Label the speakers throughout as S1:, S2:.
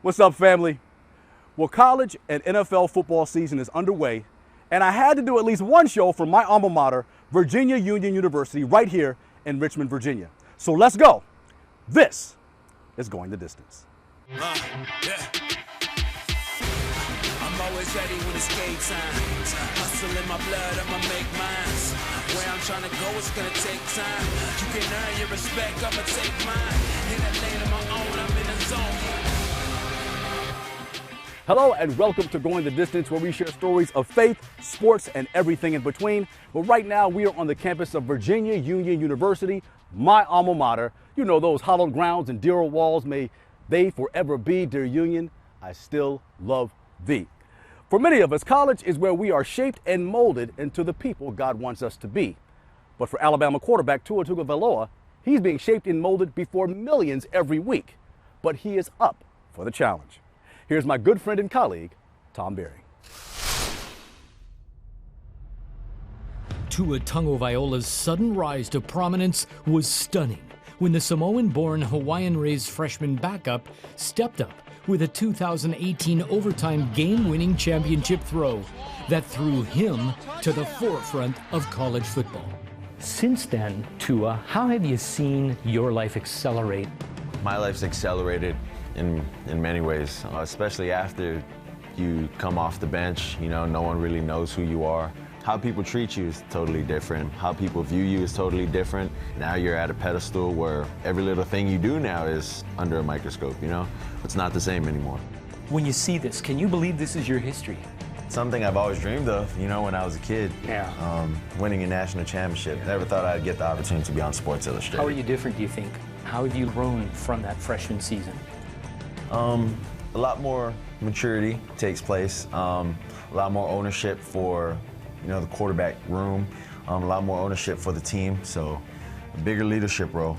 S1: What's up, family? Well, college and NFL football season is underway, and I had to do at least one show from my alma mater, Virginia Union University, right here in Richmond, Virginia. So let's go. This is Going the Distance.
S2: Yeah. I'm always ready when it's game time. Hustle in my blood, I'ma make mines. Where I'm trying to go, it's gonna take time. You can earn your respect, I'ma take mine. In that lane of my own, I'm in the zone.
S1: Hello and welcome to Going the Distance, where we share stories of faith, sports, and everything in between. But right now, we are on the campus of Virginia Union University, my alma mater. You know, those hallowed grounds and dear old walls, may they forever be, dear Union, I still love thee. For many of us, college is where we are shaped and molded into the people God wants us to be. But for Alabama quarterback Tua Tagovailoa, he's being shaped and molded before millions every week. But he is up for the challenge. Here's my good friend and colleague, Tom Berry.
S3: Tua Tagovailoa's sudden rise to prominence was stunning when the Samoan-born, Hawaiian-raised freshman backup stepped up with a 2018 overtime game-winning championship throw that threw him to the forefront of college football.
S4: Since then, Tua, how have you seen your life accelerate?
S5: My life's accelerated in many ways, especially after you come off the bench. You know, no one really knows who you are. How people treat you is totally different. How people view you is totally different. Now you're at a pedestal where every little thing you do now is under a microscope, you know? It's not the same anymore.
S4: When you see this, can you believe this is your history?
S5: Something I've always dreamed of, you know, when I was a kid.
S4: Yeah.
S5: Winning a national championship. Never thought I'd get the opportunity to be on Sports Illustrated.
S4: How are you different, do you think? How have you grown from that freshman season?
S5: A lot more maturity takes place. A lot more ownership for, you know, the quarterback room. A lot more ownership for the team. So a bigger leadership role.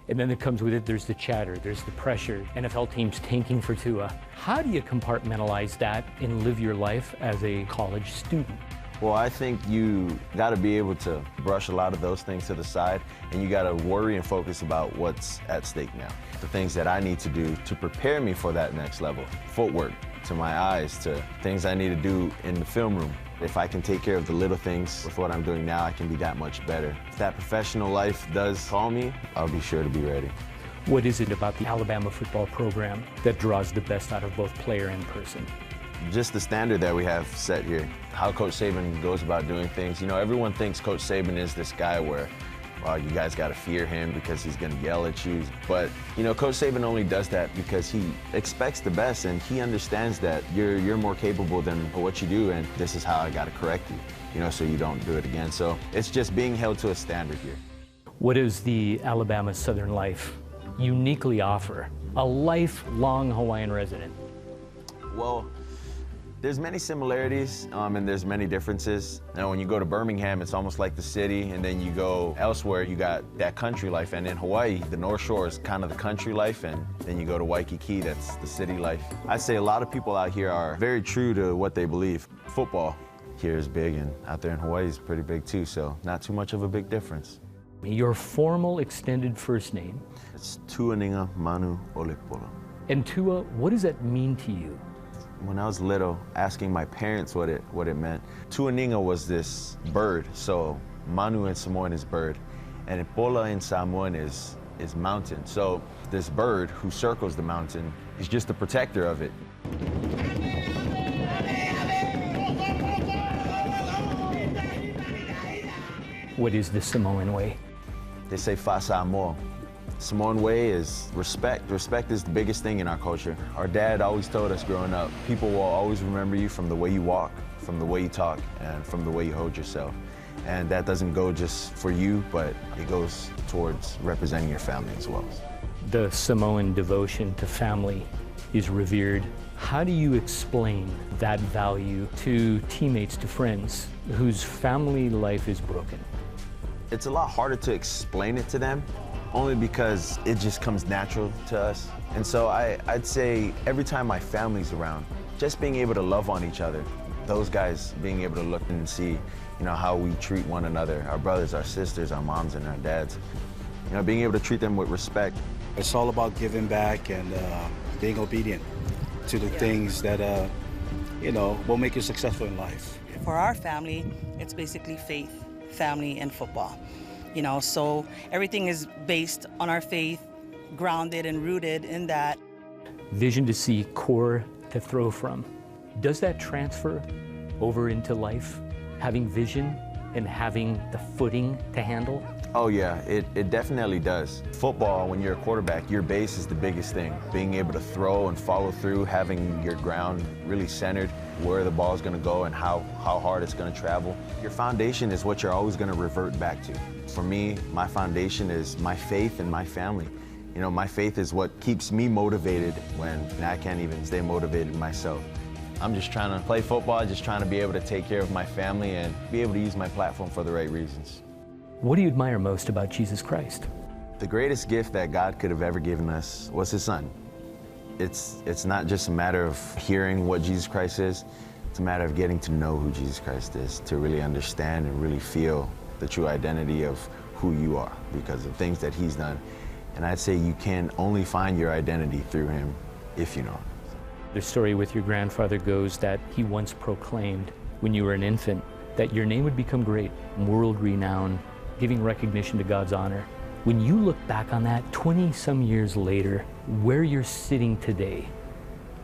S4: And then it comes with it, there's the chatter, there's the pressure, NFL teams tanking for Tua. How do you compartmentalize that and live your life as a college student?
S5: Well, I think you got to be able to brush a lot of those things to the side, and you got to worry and focus about what's at stake now. The things that I need to do to prepare me for that next level. Footwork, to my eyes, to things I need to do in the film room. If I can take care of the little things with what I'm doing now, I can be that much better. If that professional life does call me, I'll be sure to be ready.
S4: What is it about the Alabama football program that draws the best out of both player and person?
S5: Just the standard that we have set here, how Coach Saban goes about doing things. You know, everyone thinks Coach Saban is this guy where, well, you guys got to fear him because he's going to yell at you. But, you know, Coach Saban only does that because he expects the best, and he understands that you're more capable than what you do, and this is how I got to correct you, you know, so you don't do it again. So it's just being held to a standard here.
S4: What does the Alabama Southern life uniquely offer a lifelong Hawaiian resident?
S5: Well, there's many similarities and there's many differences. Now, when you go to Birmingham, it's almost like the city, and then you go elsewhere, you got that country life. And in Hawaii, the North Shore is kind of the country life, and then you go to Waikiki, that's the city life. I'd say a lot of people out here are very true to what they believe. Football here is big, and out there in Hawaii is pretty big too, so not too much of a big difference.
S4: Your formal extended first name?
S5: It's Tuaninga Manu Olepola.
S4: And Tua, what does that mean to you?
S5: When I was little, asking my parents what it meant, Tuaninga was this bird. So Manu in Samoan is bird, and Pola in Samoan is mountain. So this bird who circles the mountain is just the protector of it.
S4: What is the Samoan way?
S5: They say fa Samoa. Samoan way is respect. Respect is the biggest thing in our culture. Our dad always told us growing up, people will always remember you from the way you walk, from the way you talk, and from the way you hold yourself. And that doesn't go just for you, but it goes towards representing your family as well.
S4: The Samoan devotion to family is revered. How do you explain that value to teammates, to friends whose family life is broken?
S5: It's a lot harder to explain it to them, only because it just comes natural to us. And so I'd say every time my family's around, just being able to love on each other, those guys being able to look and see, you know, how we treat one another, our brothers, our sisters, our moms, and our dads. You know, being able to treat them with respect.
S6: It's all about giving back and being obedient. to the things that, will make you successful in life.
S7: For our family, it's basically faith, family, and football. So everything is based on our faith, grounded and rooted in that.
S4: Vision to see, core to throw from. Does that transfer over into life? Having vision and having the footing to handle?
S5: Oh yeah, it definitely does. Football, when you're a quarterback, your base is the biggest thing. Being able to throw and follow through, having your ground really centered, where the ball is going to go and how hard it's going to travel. Your foundation is what you're always going to revert back to. For me, my foundation is my faith and my family. My faith is what keeps me motivated when I can't even stay motivated myself. I'm just trying to play football, just trying to be able to take care of my family and be able to use my platform for the right reasons.
S4: What do you admire most about Jesus Christ?
S5: The greatest gift that God could have ever given us was his son. It's not just a matter of hearing what Jesus Christ is, it's a matter of getting to know who Jesus Christ is, to really understand and really feel the true identity of who you are because of things that he's done. And I'd say you can only find your identity through him if you know him.
S4: The story with your grandfather goes that he once proclaimed when you were an infant that your name would become great, world renowned, giving recognition to God's honor. When you look back on that 20-some years later, where you're sitting today,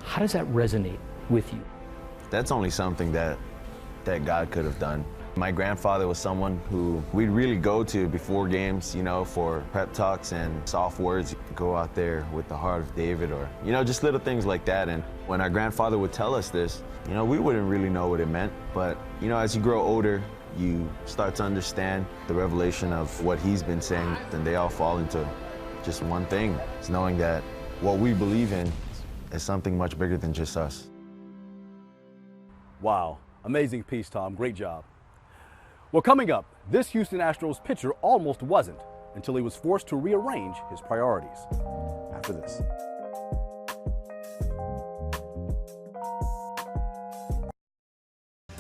S4: how does that resonate with you?
S5: That's only something that God could have done. My grandfather was someone who we'd really go to before games, for prep talks and soft words. Go out there with the heart of David or, just little things like that. And when our grandfather would tell us this, we wouldn't really know what it meant. But, as you grow older, you start to understand the revelation of what he's been saying, and they all fall into just one thing. It's knowing that what we believe in is something much bigger than just us.
S1: Wow, amazing piece, Tom. Great job. Well, coming up, this Houston Astros pitcher almost wasn't until he was forced to rearrange his priorities. After this.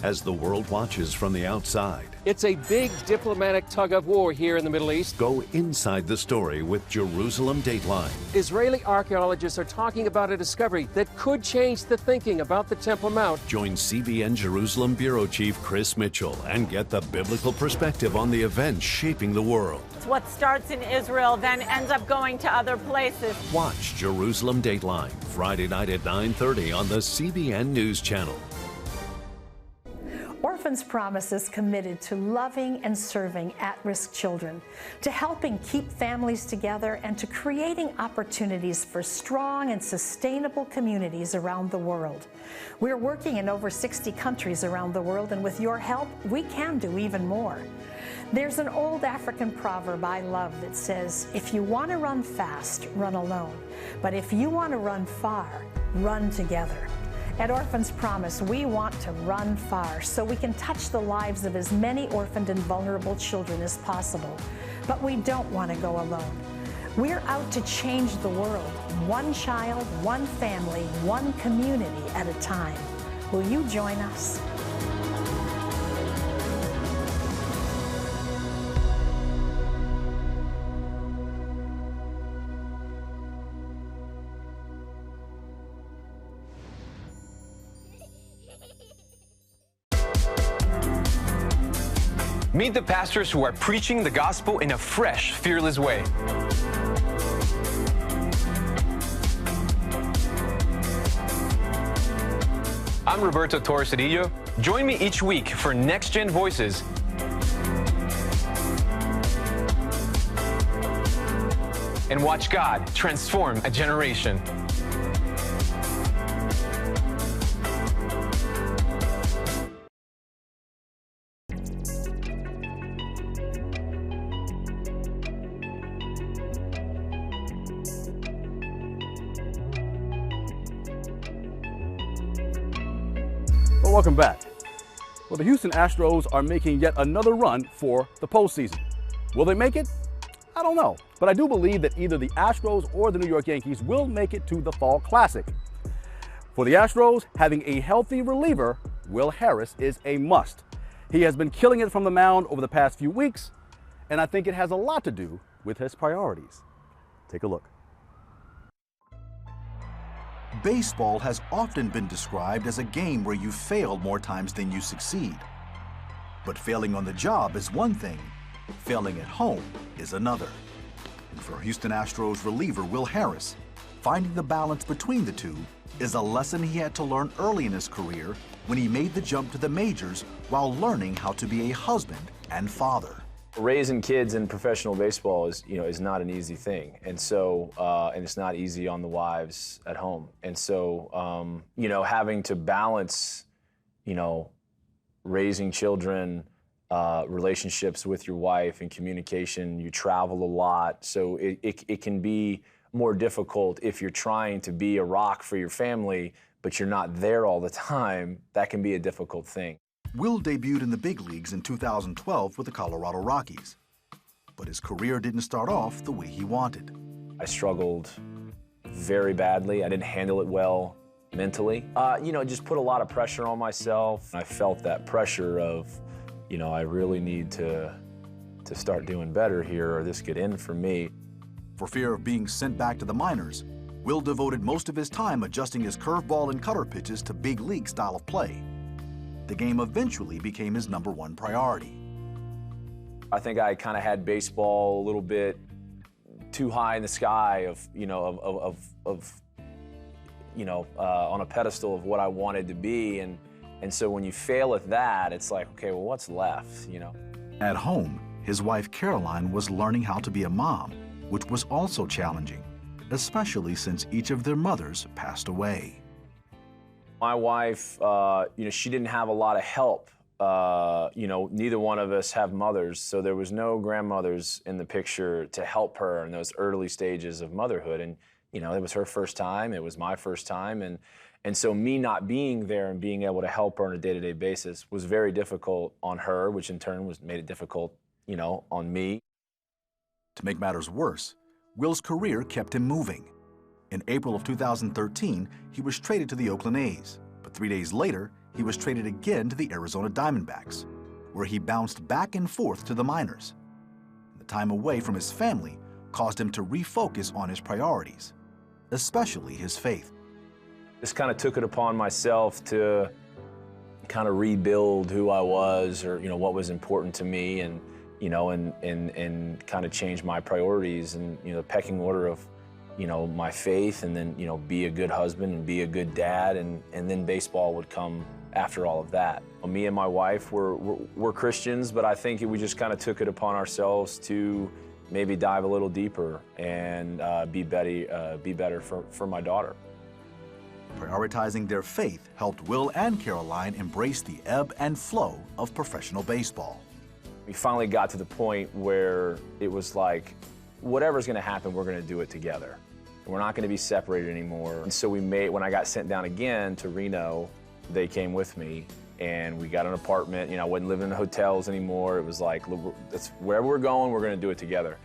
S8: As the world watches from the outside,
S9: it's a big diplomatic tug of war here in the Middle East.
S8: Go inside the story with Jerusalem Dateline.
S9: Israeli archaeologists are talking about a discovery that could change the thinking about the Temple Mount.
S8: Join CBN Jerusalem Bureau Chief Chris Mitchell and get the biblical perspective on the events shaping the world.
S10: It's what starts in Israel, then ends up going to other places.
S8: Watch Jerusalem Dateline, Friday night at 9:30 on the CBN News Channel.
S11: Orphans Promise is committed to loving and serving at-risk children, to helping keep families together, and to creating opportunities for strong and sustainable communities around the world. We're working in over 60 countries around the world, and with your help, we can do even more. There's an old African proverb I love that says, if you want to run fast, run alone. But if you want to run far, run together. At Orphans Promise, we want to run far so we can touch the lives of as many orphaned and vulnerable children as possible. But we don't want to go alone. We're out to change the world, one child, one family, one community at a time. Will you join us?
S12: Meet the pastors who are preaching the gospel in a fresh, fearless way. I'm Roberto Torresadillo. Join me each week for Next Gen Voices. And watch God transform a generation.
S1: Well, welcome back. Well, the Houston Astros are making yet another run for the postseason. Will they make it? I don't know, but I do believe that either the Astros or the New York Yankees will make it to the Fall Classic. For the Astros, having a healthy reliever, Will Harris, is a must. He has been killing it from the mound over the past few weeks, and I think it has a lot to do with his priorities. Take a look.
S13: Baseball has often been described as a game where you fail more times than you succeed. But failing on the job is one thing, failing at home is another. And for Houston Astros reliever Will Harris, finding the balance between the two is a lesson he had to learn early in his career when he made the jump to the majors while learning how to be a husband and father.
S14: Raising kids in professional baseball is not an easy thing, and so and it's not easy on the wives at home, and so having to balance, raising children, relationships with your wife, and communication. You travel a lot, so it can be more difficult if you're trying to be a rock for your family, but you're not there all the time. That can be a difficult thing.
S13: Will debuted in the big leagues in 2012 with the Colorado Rockies, but his career didn't start off the way he wanted.
S14: I struggled very badly. I didn't handle it well mentally. It just put a lot of pressure on myself. I felt that pressure of, I really need to start doing better here or this could end for me.
S13: For fear of being sent back to the minors, Will devoted most of his time adjusting his curveball and cutter pitches to big league style of play. The game eventually became his #1 priority.
S14: I think I kind of had baseball a little bit too high in the sky on a pedestal of what I wanted to be, and so when you fail at that, it's like, okay, well, what's left,
S13: At home, his wife Caroline was learning how to be a mom, which was also challenging, especially since each of their mothers passed away.
S14: My wife, she didn't have a lot of help. Neither one of us have mothers, so there was no grandmothers in the picture to help her in those early stages of motherhood. And, it was her first time, it was my first time, and so me not being there and being able to help her on a day-to-day basis was very difficult on her, which in turn made it difficult, on me.
S13: To make matters worse, Will's career kept him moving. In April of 2013, he was traded to the Oakland A's, but 3 days later, he was traded again to the Arizona Diamondbacks, where he bounced back and forth to the minors. The time away from his family caused him to refocus on his priorities, especially his faith.
S14: Just kind of took it upon myself to kind of rebuild who I was, or what was important to me, and kind of change my priorities and the pecking order of my faith, and then be a good husband and be a good dad, and then baseball would come after all of that. Me and my wife were Christians, but I think we just kind of took it upon ourselves to maybe dive a little deeper and be better for my daughter.
S13: Prioritizing their faith helped Will and Caroline embrace the ebb and flow of professional baseball.
S14: We finally got to the point where it was like, whatever's going to happen, we're going to do it together. We're not going to be separated anymore. And so when I got sent down again to Reno, they came with me, and we got an apartment. I wasn't living in hotels anymore. It was like, that's wherever we're going, we're going to do it together.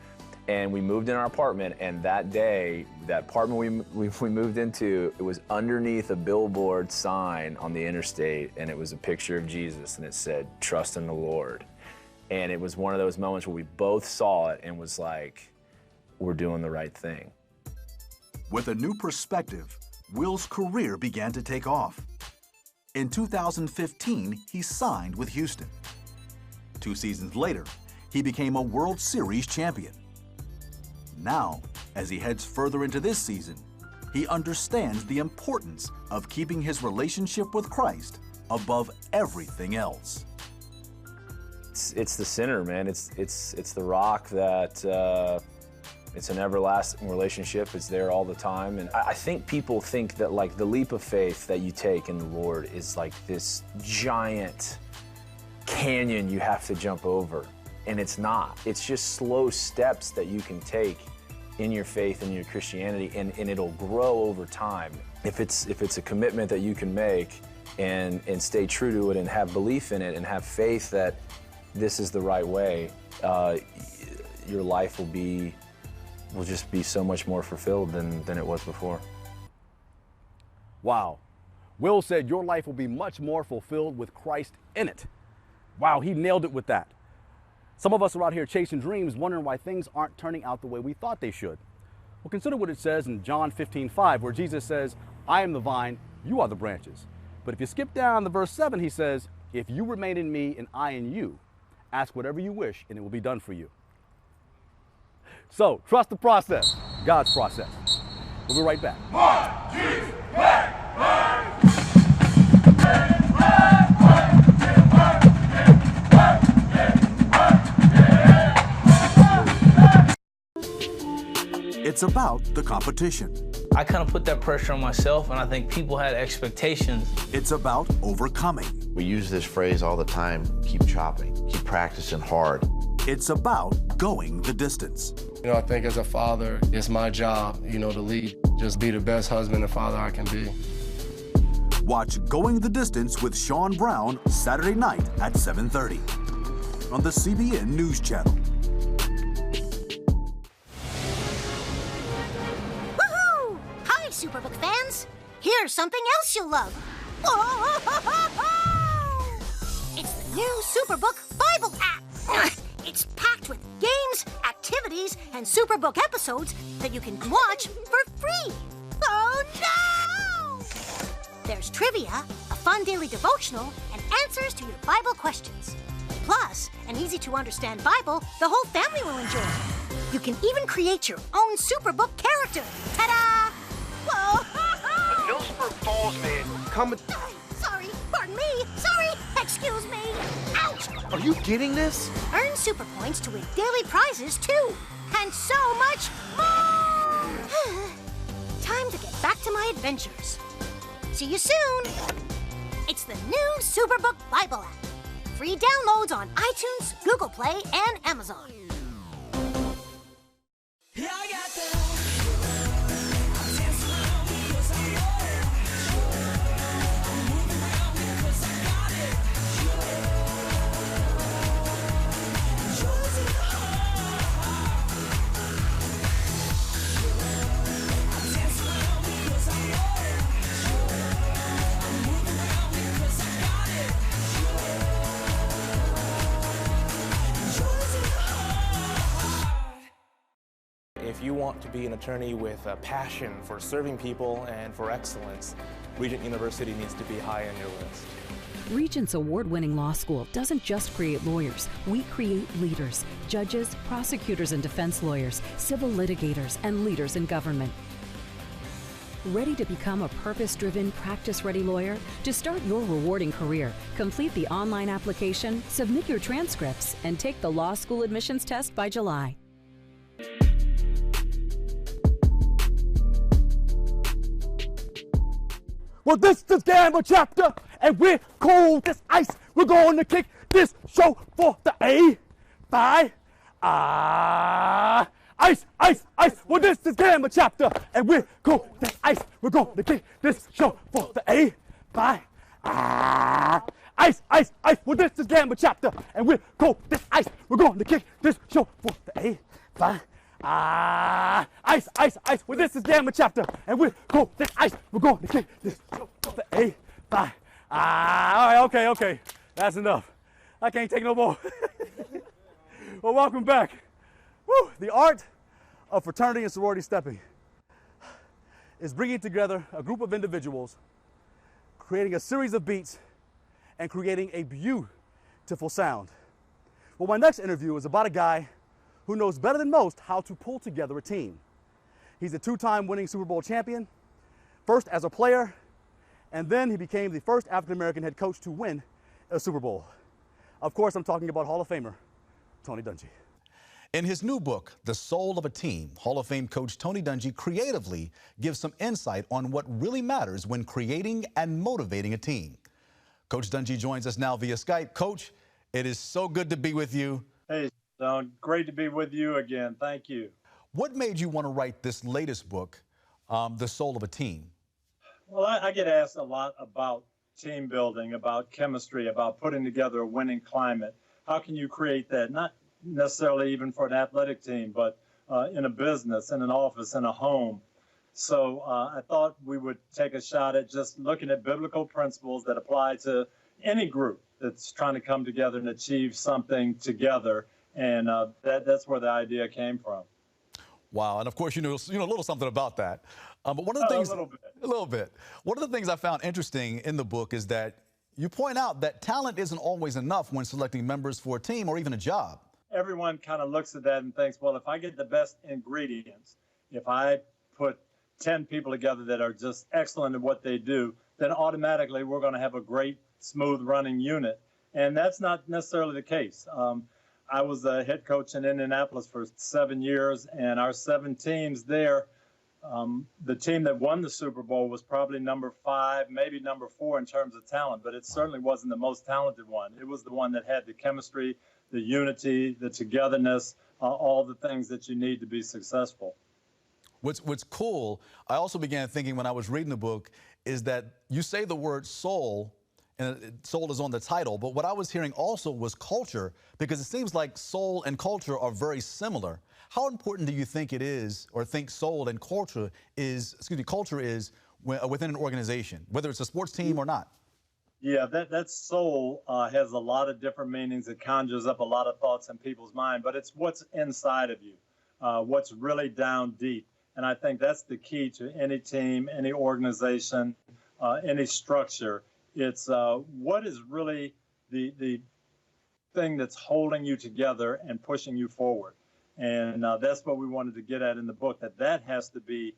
S14: And we moved in our apartment, and that day, that apartment we moved into, it was underneath a billboard sign on the interstate, and it was a picture of Jesus, and it said, "Trust in the Lord." And it was one of those moments where we both saw it and was like, we're doing the right thing.
S13: With a new perspective, Will's career began to take off. In 2015, he signed with Houston. 2 seasons later, he became a World Series champion. Now, as he heads further into this season, he understands the importance of keeping his relationship with Christ above everything else.
S14: It's the center, man. It's the rock that it's an everlasting relationship. It's there all the time. And I think people think that like the leap of faith that you take in the Lord is like this giant canyon you have to jump over. And it's not. It's just slow steps that you can take in your faith and your Christianity, and it'll grow over time. If it's a commitment that you can make and stay true to it and have belief in it and have faith that this is the right way, your life will just be so much more fulfilled than it was before.
S1: Wow. Will said your life will be much more fulfilled with Christ in it. Wow, he nailed it with that. Some of us are out here chasing dreams, wondering why things aren't turning out the way we thought they should. Well, consider what it says in John 15:5, where Jesus says, I am the vine, you are the branches. But if you skip down to verse 7, he says, if you remain in me and I in you, ask whatever you wish and it will be done for you. So, trust the process, God's process. We'll be right back.
S13: It's about the competition.
S15: I kind of put that pressure on myself, and I think people had expectations.
S13: It's about overcoming.
S16: We use this phrase all the time, keep chopping, keep practicing hard.
S13: It's about going the distance.
S17: You know, I think as a father, it's my job, you know, to lead. Just be the best husband and father I can be.
S13: Watch Going the Distance with Shawn Brown Saturday night at 7:30 on the CBN News Channel.
S18: Woohoo! Hi, Superbook fans. Here's something else you'll love. It's the new Superbook Bible app. It's packed with games, activities, and Superbook episodes that you can watch for free. Oh, no! There's trivia, a fun daily devotional, and answers to your Bible questions. Plus, an easy-to-understand Bible the whole family will enjoy. You can even create your own Superbook character. Ta-da! Whoa!
S19: Millsburg Falls man, come.
S18: Sorry, pardon me. Sorry, excuse me. Ouch!
S19: Are you getting this?
S18: Earn super points to win daily prizes, too. And so much more! Time to get back to my adventures. See you soon! It's the new Superbook Bible app. Free downloads on iTunes, Google Play, and Amazon.
S20: If you want to be an attorney with a passion for serving people and for excellence, Regent University needs to be high on your list.
S21: Regent's award-winning law school doesn't just create lawyers. We create leaders, judges, prosecutors and defense lawyers, civil litigators, and leaders in government. Ready to become a purpose-driven, practice-ready lawyer? To start your rewarding career, complete the online application, submit your transcripts, and take the law school admissions test by July.
S1: Well, this is Gamma Chapter, and we're cold as ice. We're going to kick this show for the A. Bye. Ice, ice, ice. Well, this is Gamma Chapter, and we're cold as ice. We're going to kick this show for the A. Bye. Ice, ice, ice. Well, this is Gamma Chapter, and we're cold as ice. We're going to kick this show for the A. Bye. Ice, ice, ice. Well, this is Gamma Chapter, and we're cool. This ice. We're going to kick this show for the A. Bye. All right, okay. That's enough. I can't take no more. Well, welcome back. Woo! The art of fraternity and sorority stepping is bringing together a group of individuals, creating a series of beats, and creating a beautiful sound. Well, my next interview is about a guy who knows better than most how to pull together a team. He's a two-time winning Super Bowl champion, first as a player, and then he became the first African-American head coach to win a Super Bowl. Of course, I'm talking about Hall of Famer Tony Dungy.
S22: In his new book, The Soul of a Team, Hall of Fame coach Tony Dungy creatively gives some insight on what really matters when creating and motivating a team. Coach Dungy joins us now via Skype. Coach, it is so good to be with you.
S23: Hey, Shawn, great to be with you again. Thank you.
S22: What made you want to write this latest book, The Soul of a Team?
S23: Well, I get asked a lot about team building, about chemistry, about putting together a winning climate. How can you create that? Not necessarily even for an athletic team, but in a business, in an office, in a home. So I thought we would take a shot at just looking at biblical principles that apply to any group that's trying to come together and achieve something together. And that's where the idea came from.
S22: Wow, and of course, you know a little something about that. But one of the things,
S23: a
S22: little bit. One of the things I found interesting in the book is that you point out that talent isn't always enough when selecting members for a team or even a job.
S23: Everyone kind of looks at that and thinks, well, if I get the best ingredients, if I put 10 people together that are just excellent at what they do, then automatically we're going to have a great, smooth running unit. And that's not necessarily the case. I was a head coach in Indianapolis for 7 years, and our 7 teams there, the team that won the Super Bowl was probably number 5, maybe number 4 in terms of talent, but it certainly wasn't the most talented one. It was the one that had the chemistry, the unity, the togetherness, all the things that you need to be successful.
S22: What's cool, I also began thinking when I was reading the book, is that you say the word soul, and soul is on the title, but what I was hearing also was culture, because it seems like soul and culture are very similar. How important do you think it is, or think soul and culture is, culture is within an organization, whether it's a sports team or not?
S23: Yeah, that soul has a lot of different meanings. It conjures up a lot of thoughts in people's mind, but it's what's inside of you, what's really down deep. And I think that's the key to any team, any organization, any structure. It's what is really the thing that's holding you together and pushing you forward. And that's what we wanted to get at in the book, that has to be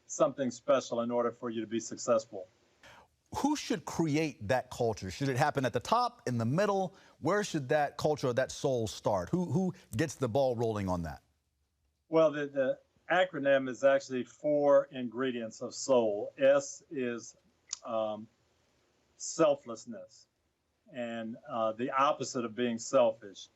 S23: something special in order for you to be successful.
S22: Who should create that culture? Should it happen at the top, in the middle? Where should that culture or that soul start? Who gets the ball rolling on that?
S23: Well, the acronym is actually 4 ingredients of soul. S is selflessness, and the opposite of being selfish.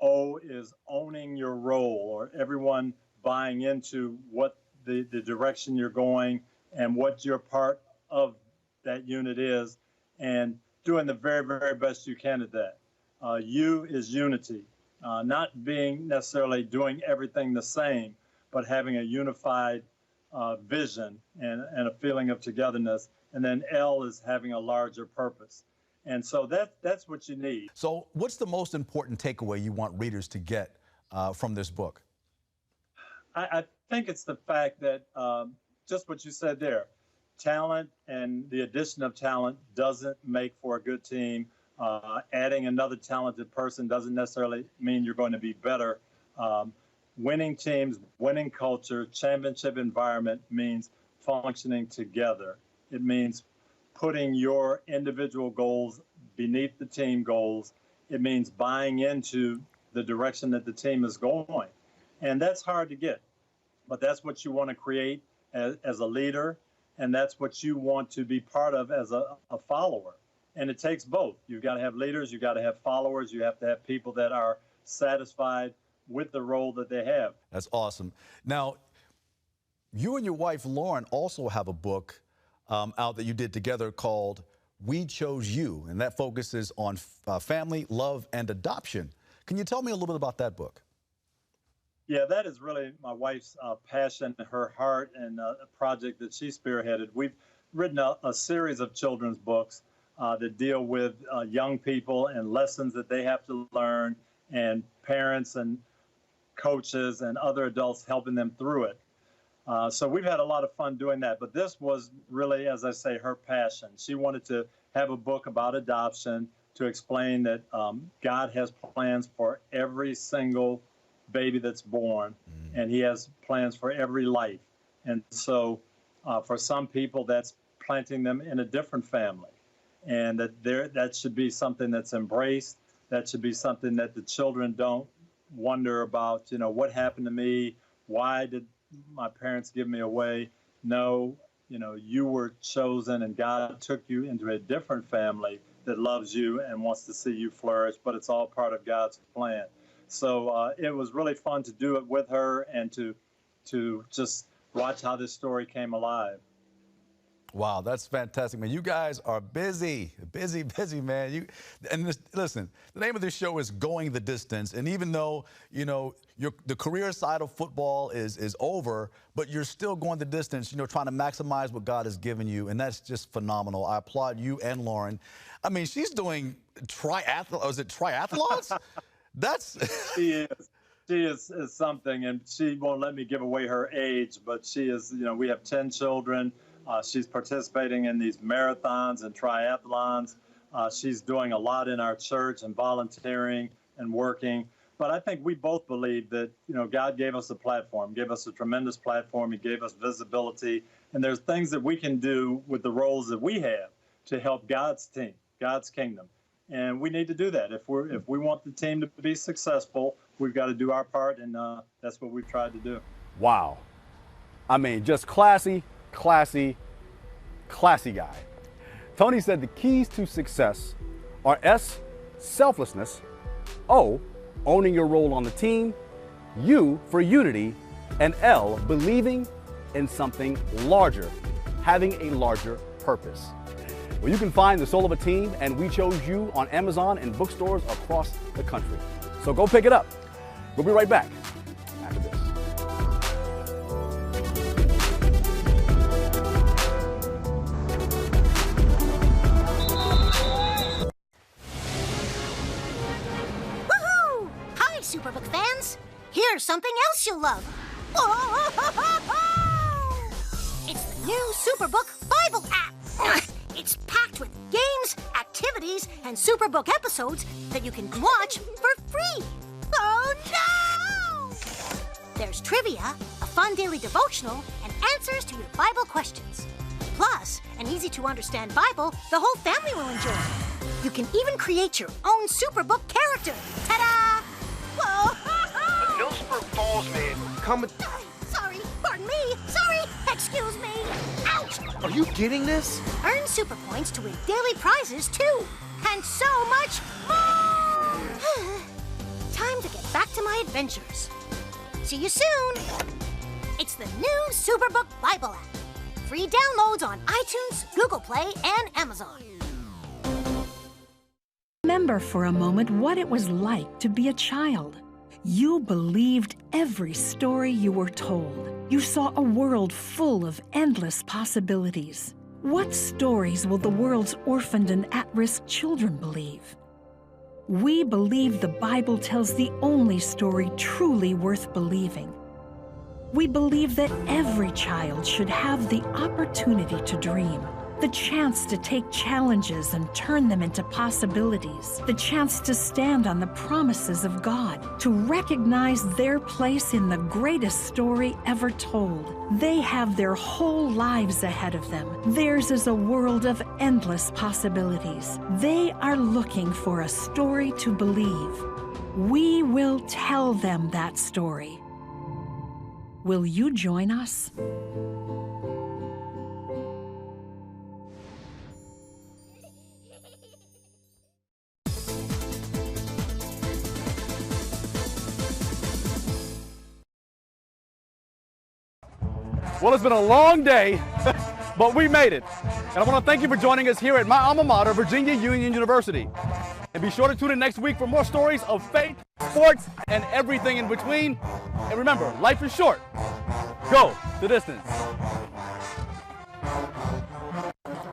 S23: O is owning your role, or everyone buying into what the direction you're going and what your part of that unit is, and doing the very, very best you can at that. U is unity, not being necessarily doing everything the same, but having a unified vision and a feeling of togetherness. And then L is having a larger purpose. And so that's what you need.
S22: So what's the most important takeaway you want readers to get from this book?
S23: I think it's the fact that just what you said there, talent and the addition of talent doesn't make for a good team. Adding another talented person doesn't necessarily mean you're going to be better. Winning teams, winning culture, championship environment means functioning together. It means putting your individual goals beneath the team goals. It means buying into the direction that the team is going. And that's hard to get, but that's what you want to create as a leader, and that's what you want to be part of as a follower. And it takes both. You've got to have leaders, you've got to have followers, you have to have people that are satisfied with the role that they have.
S22: That's awesome. Now, you and your wife, Lauren, also have a book out that you did together called We Chose You, and that focuses on family, love, and adoption. Can you tell me a little bit about that book?
S23: Yeah, that is really my wife's passion, her heart, and a project that she spearheaded. We've written a series of children's books that deal with young people and lessons that they have to learn, and parents and coaches and other adults helping them through it. So we've had a lot of fun doing that. But this was really, as I say, her passion. She wanted to have a book about adoption to explain that God has plans for every single baby that's born, and he has plans for every life. And so for some people, that's planting them in a different family, and that should be something that's embraced. That should be something that the children don't wonder about, what happened to me? Why did my parents give me away? No, you were chosen, and God took you into a different family that loves you and wants to see you flourish, but it's all part of God's plan. So it was really fun to do it with her and to just watch how this story came alive.
S22: Wow, that's fantastic, man. You guys are busy, man. Listen, the name of this show is Going the Distance, and even though, the career side of football is over, but you're still going the distance, trying to maximize what God has given you, and that's just phenomenal. I applaud you and Lauren. I mean, she's doing triathlons? She is.
S23: She is something, and she won't let me give away her age, but she is, we have 10 children. She's participating in these marathons and triathlons. She's doing a lot in our church and volunteering and working. But I think we both believe that, God gave us a platform, gave us a tremendous platform. He gave us visibility. And there's things that we can do with the roles that we have to help God's team, God's kingdom. And we need to do that. If we want the team to be successful, we've got to do our part, and that's what we've tried to do.
S1: Wow. I mean, just classy guy. Tony said the keys to success are S, selflessness, O, owning your role on the team, U for unity, and L, believing in something larger, having a larger purpose. Well, you can find The Soul of a Team and We Chose You on Amazon and bookstores across the country. So go pick it up. We'll be right back after this.
S18: Woohoo! Hi, Superbook fans. Here's something else you'll love. It's the new Superbook Bible app. It's packed with games, activities, and Superbook episodes that you can watch for free. Oh, no! There's trivia, a fun daily devotional, and answers to your Bible questions. Plus, an easy-to-understand Bible the whole family will enjoy. You can even create your own Superbook character. Ta-da! Whoa!
S19: No Spur Falls, man. Come.
S18: Sorry, pardon me. Sorry, excuse me. Ouch!
S19: Are you getting this?
S18: Earn super points to win daily prizes, too. And so much more! Time to get back to my adventures. See you soon. It's the new Superbook Bible app. Free downloads on iTunes, Google Play, and Amazon.
S11: Remember for a moment what it was like to be a child. You believed every story you were told. You saw a world full of endless possibilities. What stories will the world's orphaned and at-risk children believe? We believe the Bible tells the only story truly worth believing. We believe that every child should have the opportunity to dream, the chance to take challenges and turn them into possibilities, the chance to stand on the promises of God, to recognize their place in the greatest story ever told. They have their whole lives ahead of them. Theirs is a world of endless possibilities. They are looking for a story to believe. We will tell them that story. Will you join us?
S1: Well, it's been a long day, but we made it. And I want to thank you for joining us here at my alma mater, Virginia Union University. And be sure to tune in next week for more stories of faith, sports, and everything in between. And remember, life is short. Go the distance.